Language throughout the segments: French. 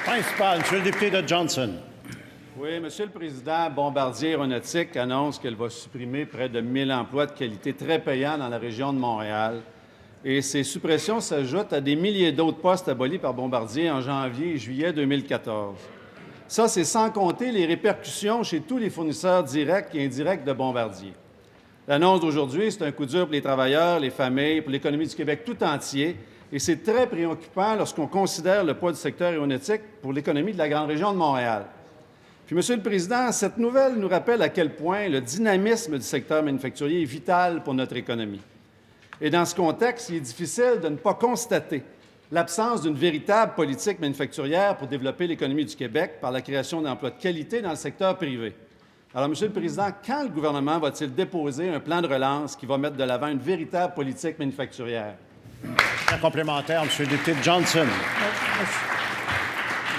Principal, Monsieur le député de Johnson. Oui, Monsieur le Président, Bombardier Aéronautique annonce qu'elle va supprimer près de 1000 emplois de qualité très payants dans la région de Montréal. Et ces suppressions s'ajoutent à des milliers d'autres postes abolis par Bombardier en janvier et juillet 2014. Ça, c'est sans compter les répercussions chez tous les fournisseurs directs et indirects de Bombardier. L'annonce d'aujourd'hui, c'est un coup dur pour les travailleurs, les familles, pour l'économie du Québec tout entier. Et c'est très préoccupant lorsqu'on considère le poids du secteur aéronautique pour l'économie de la grande région de Montréal. Puis, Monsieur le Président, cette nouvelle nous rappelle à quel point le dynamisme du secteur manufacturier est vital pour notre économie. Et dans ce contexte, il est difficile de ne pas constater l'absence d'une véritable politique manufacturière pour développer l'économie du Québec par la création d'emplois de qualité dans le secteur privé. Alors, Monsieur le Président, quand le gouvernement va-t-il déposer un plan de relance qui va mettre de l'avant une véritable politique manufacturière? Un complémentaire, Monsieur le député de Johnson.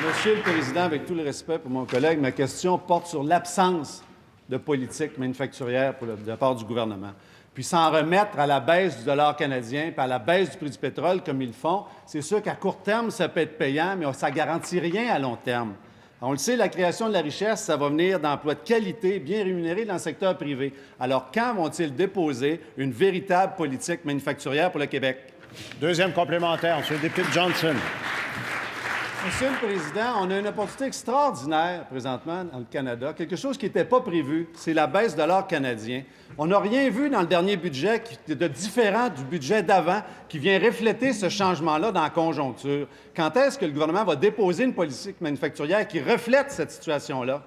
Monsieur le Président, avec tout le respect pour mon collègue, ma question porte sur l'absence de politique manufacturière de la part du gouvernement. Puis s'en remettre à la baisse du dollar canadien puis à la baisse du prix du pétrole comme ils le font, c'est sûr qu'à court terme, ça peut être payant, mais ça ne garantit rien à long terme. On le sait, la création de la richesse, ça va venir d'emplois de qualité, bien rémunérés dans le secteur privé. Alors, quand vont-ils déposer une véritable politique manufacturière pour le Québec? Deuxième complémentaire, Monsieur le député de Johnson. Monsieur le Président, on a une opportunité extraordinaire présentement dans le Canada, quelque chose qui n'était pas prévu, c'est la baisse de l'or canadien. On n'a rien vu dans le dernier budget de différent du budget d'avant qui vient refléter ce changement-là dans la conjoncture. Quand est-ce que le gouvernement va déposer une politique manufacturière qui reflète cette situation-là?